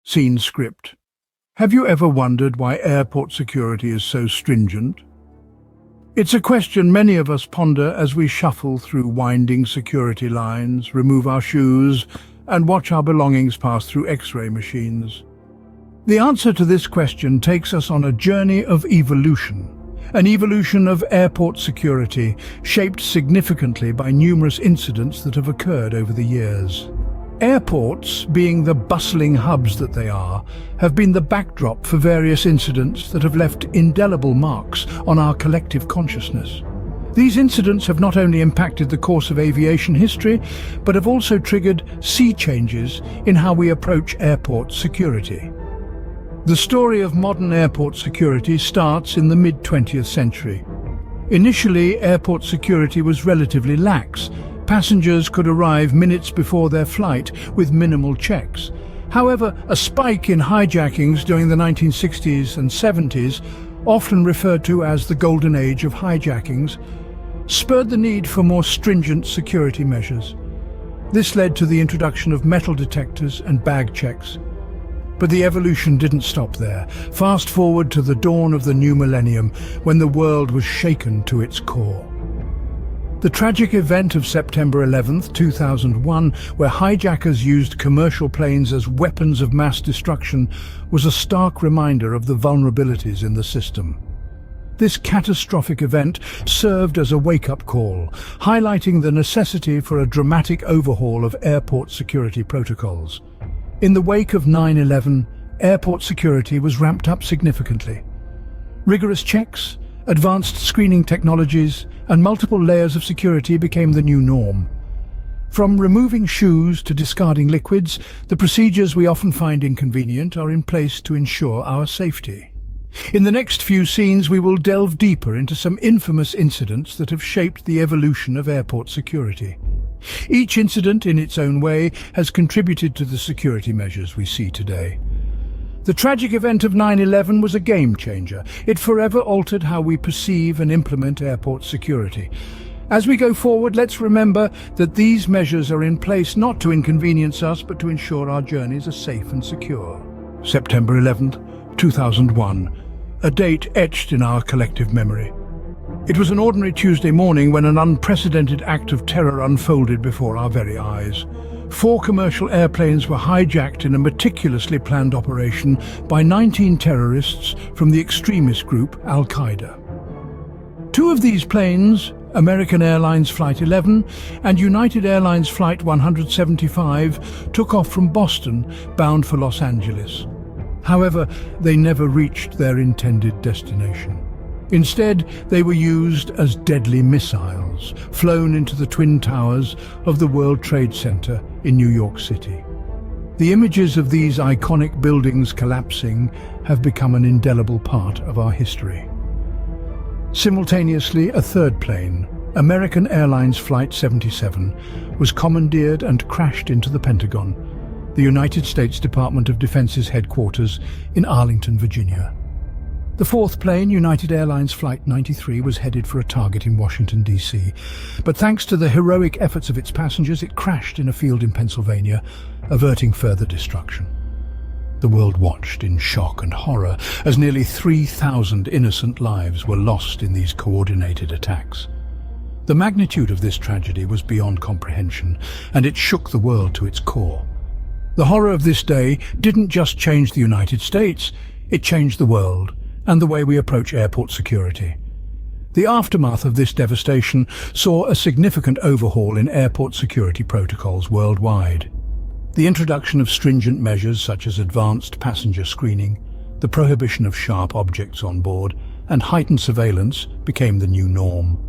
Scene script. Have you ever wondered why airport security is so stringent? It's a question many of us ponder as we shuffle through winding security lines, remove our shoes, and watch our belongings pass through X-ray machines. The answer to this question takes us on a journey of evolution, an evolution of airport security shaped significantly by numerous incidents that have occurred over the years. Airports, being the bustling hubs that they are, have been the backdrop for various incidents that have left indelible marks on our collective consciousness. These incidents have not only impacted the course of aviation history, but have also triggered sea changes in how we approach airport security. The story of modern airport security starts in the mid-20th century. Initially, airport security was relatively lax. Passengers could arrive minutes before their flight with minimal checks. However, a spike in hijackings during the 1960s and 70s, often referred to as the golden age of hijackings, spurred the need for more stringent security measures. This led to the introduction of metal detectors and bag checks. But the evolution didn't stop there. Fast forward to the dawn of the new millennium, when the world was shaken to its core. The tragic event of September 11, 2001, where hijackers used commercial planes as weapons of mass destruction, was a stark reminder of the vulnerabilities in the system. This catastrophic event served as a wake-up call, highlighting the necessity for a dramatic overhaul of airport security protocols. In the wake of 9/11, airport security was ramped up significantly. Rigorous checks, advanced screening technologies, and multiple layers of security became the new norm. From removing shoes to discarding liquids, the procedures we often find inconvenient are in place to ensure our safety. In the next few scenes, we will delve deeper into some infamous incidents that have shaped the evolution of airport security. Each incident, in its own way, has contributed to the security measures we see today. The tragic event of 9/11 was a game-changer. It forever altered how we perceive and implement airport security. As we go forward, let's remember that these measures are in place not to inconvenience us, but to ensure our journeys are safe and secure. September 11, 2001, a date etched in our collective memory. It was an ordinary Tuesday morning when an unprecedented act of terror unfolded before our very eyes. 4 commercial airplanes were hijacked in a meticulously planned operation by 19 terrorists from the extremist group Al-Qaeda. 2 of these planes, American Airlines Flight 11 and United Airlines Flight 175, took off from Boston, bound for Los Angeles. However, they never reached their intended destination. Instead, they were used as deadly missiles, flown into the Twin Towers of the World Trade Center in New York City. The images of these iconic buildings collapsing have become an indelible part of our history. Simultaneously, a third plane, American Airlines Flight 77, was commandeered and crashed into the Pentagon, the United States Department of Defense's headquarters in Arlington, Virginia. The fourth plane, United Airlines Flight 93, was headed for a target in Washington, D.C., but thanks to the heroic efforts of its passengers, it crashed in a field in Pennsylvania, averting further destruction. The world watched in shock and horror as nearly 3,000 innocent lives were lost in these coordinated attacks. The magnitude of this tragedy was beyond comprehension, and it shook the world to its core. The horror of this day didn't just change the United States, it changed the world and the way we approach airport security. The aftermath of this devastation saw a significant overhaul in airport security protocols worldwide. The introduction of stringent measures such as advanced passenger screening, the prohibition of sharp objects on board, and heightened surveillance became the new norm.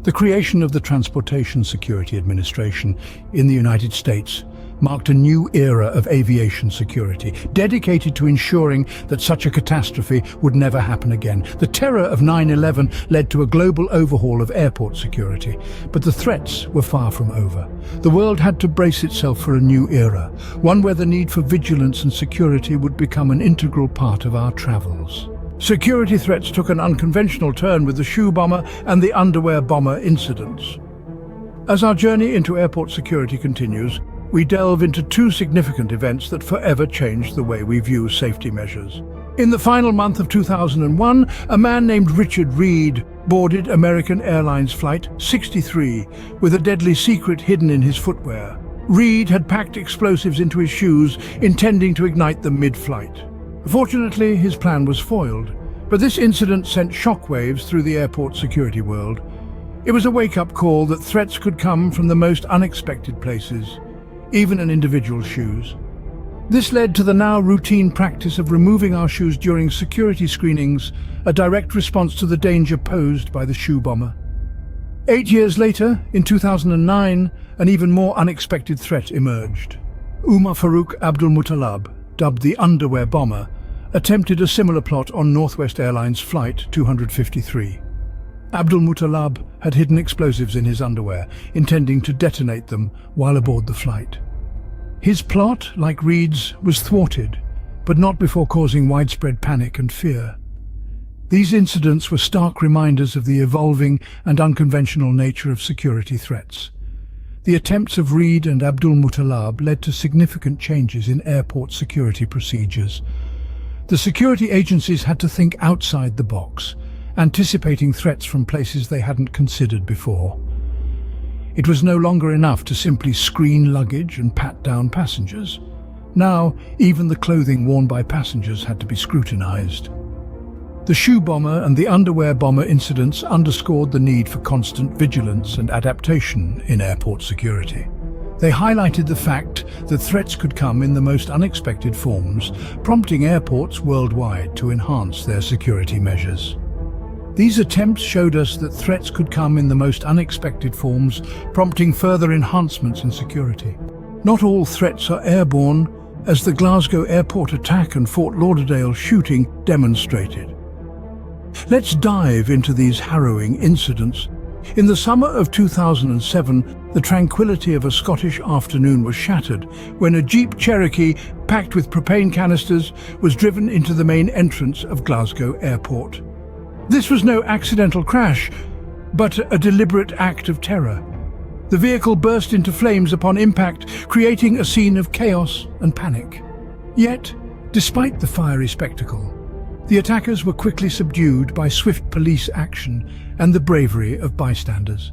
The creation of the Transportation Security Administration in the United States marked a new era of aviation security, dedicated to ensuring that such a catastrophe would never happen again. The terror of 9/11 led to a global overhaul of airport security, but the threats were far from over. The world had to brace itself for a new era, one where the need for vigilance and security would become an integral part of our travels. Security threats took an unconventional turn with the shoe bomber and the underwear bomber incidents. As our journey into airport security continues, we delve into two significant events that forever changed the way we view safety measures. In the final month of 2001, a man named Richard Reed boarded American Airlines Flight 63 with a deadly secret hidden in his footwear. Reed had packed explosives into his shoes, intending to ignite them mid-flight. Fortunately, his plan was foiled, but this incident sent shockwaves through the airport security world. It was a wake-up call that threats could come from the most unexpected places, even an individual's shoes. This led to the now routine practice of removing our shoes during security screenings, a direct response to the danger posed by the shoe bomber. 8 years later, in 2009, an even more unexpected threat emerged. Umar Farouk Abdulmutallab, dubbed the underwear bomber, attempted a similar plot on Northwest Airlines Flight 253. Abdulmutallab had hidden explosives in his underwear, intending to detonate them while aboard the flight. His plot, like Reed's, was thwarted, but not before causing widespread panic and fear. These incidents were stark reminders of the evolving and unconventional nature of security threats. The attempts of Reed and Abdulmutallab led to significant changes in airport security procedures. The security agencies had to think outside the box, anticipating threats from places they hadn't considered before. It was no longer enough to simply screen luggage and pat down passengers. Now, even the clothing worn by passengers had to be scrutinized. The shoe bomber and the underwear bomber incidents underscored the need for constant vigilance and adaptation in airport security. They highlighted the fact that threats could come in the most unexpected forms, prompting airports worldwide to enhance their security measures. These attempts showed us that threats could come in the most unexpected forms, prompting further enhancements in security. Not all threats are airborne, as the Glasgow airport attack and Fort Lauderdale shooting demonstrated. Let's dive into these harrowing incidents. In the summer of 2007, the tranquility of a Scottish afternoon was shattered when a Jeep Cherokee, packed with propane canisters, was driven into the main entrance of Glasgow airport. This was no accidental crash, but a deliberate act of terror. The vehicle burst into flames upon impact, creating a scene of chaos and panic. Yet, despite the fiery spectacle, the attackers were quickly subdued by swift police action and the bravery of bystanders.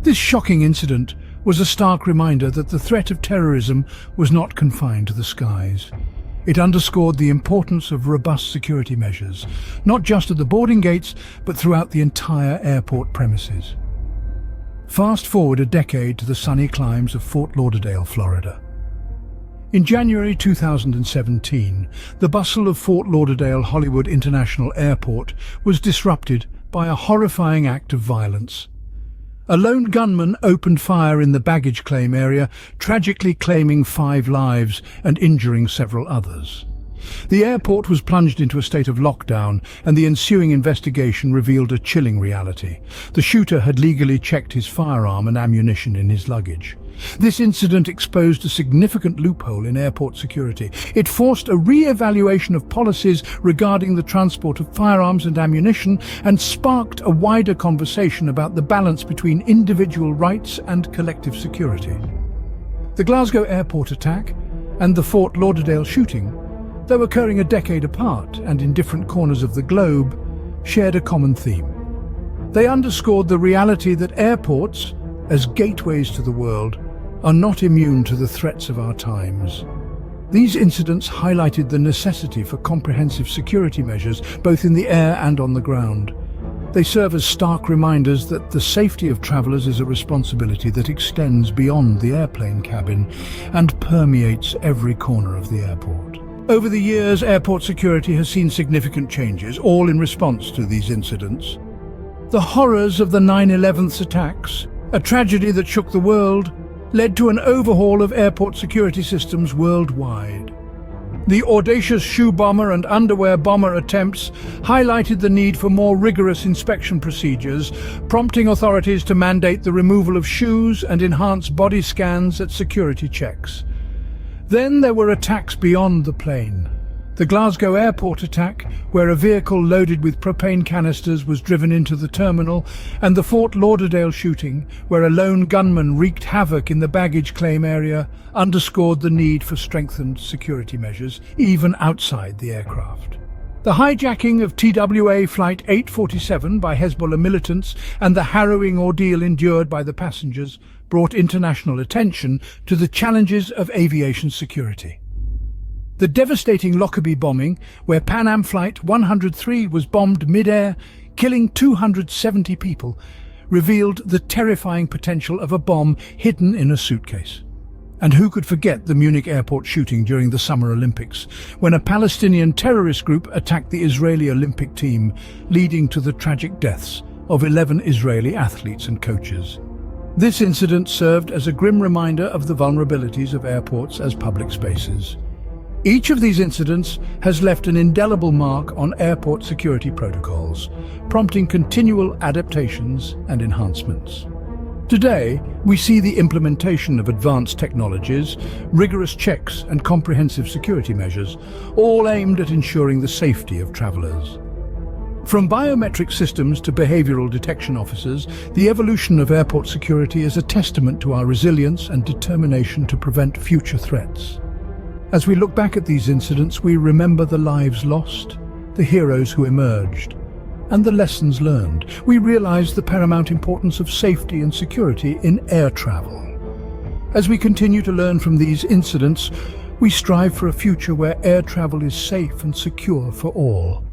This shocking incident was a stark reminder that the threat of terrorism was not confined to the skies. It underscored the importance of robust security measures, not just at the boarding gates, but throughout the entire airport premises. Fast forward a decade to the sunny climes of Fort Lauderdale, Florida. In January 2017, the bustle of Fort Lauderdale Hollywood International Airport was disrupted by a horrifying act of violence. A lone gunman opened fire in the baggage claim area, tragically claiming 5 lives and injuring several others. The airport was plunged into a state of lockdown, and the ensuing investigation revealed a chilling reality. The shooter had legally checked his firearm and ammunition in his luggage. This incident exposed a significant loophole in airport security. It forced a re-evaluation of policies regarding the transport of firearms and ammunition and sparked a wider conversation about the balance between individual rights and collective security. The Glasgow airport attack and the Fort Lauderdale shooting, though occurring a decade apart and in different corners of the globe, shared a common theme. They underscored the reality that airports, as gateways to the world, are not immune to the threats of our times. These incidents highlighted the necessity for comprehensive security measures, both in the air and on the ground. They serve as stark reminders that the safety of travelers is a responsibility that extends beyond the airplane cabin and permeates every corner of the airport. Over the years, airport security has seen significant changes, all in response to these incidents. The horrors of the 9/11 attacks, a tragedy that shook the world, led to an overhaul of airport security systems worldwide. The audacious shoe bomber and underwear bomber attempts highlighted the need for more rigorous inspection procedures, prompting authorities to mandate the removal of shoes and enhance body scans at security checks. Then there were attacks beyond the plane. The The Glasgow airport attack, where a vehicle loaded with propane canisters was driven into the terminal, and the Fort Lauderdale shooting, where a lone gunman wreaked havoc in the baggage claim area, underscored the need for strengthened security measures, even outside the aircraft. The hijacking of TWA Flight 847 by Hezbollah militants and the harrowing ordeal endured by the passengers brought international attention to the challenges of aviation security. The devastating Lockerbie bombing, where Pan Am Flight 103 was bombed mid-air, killing 270 people, revealed the terrifying potential of a bomb hidden in a suitcase. And who could forget the Munich airport shooting during the Summer Olympics, when a Palestinian terrorist group attacked the Israeli Olympic team, leading to the tragic deaths of 11 Israeli athletes and coaches. This incident served as a grim reminder of the vulnerabilities of airports as public spaces. Each of these incidents has left an indelible mark on airport security protocols, prompting continual adaptations and enhancements. Today, we see the implementation of advanced technologies, rigorous checks and comprehensive security measures, all aimed at ensuring the safety of travelers. From biometric systems to behavioral detection officers, the evolution of airport security is a testament to our resilience and determination to prevent future threats. As we look back at these incidents, we remember the lives lost, the heroes who emerged, and the lessons learned. We realize the paramount importance of safety and security in air travel. As we continue to learn from these incidents, we strive for a future where air travel is safe and secure for all.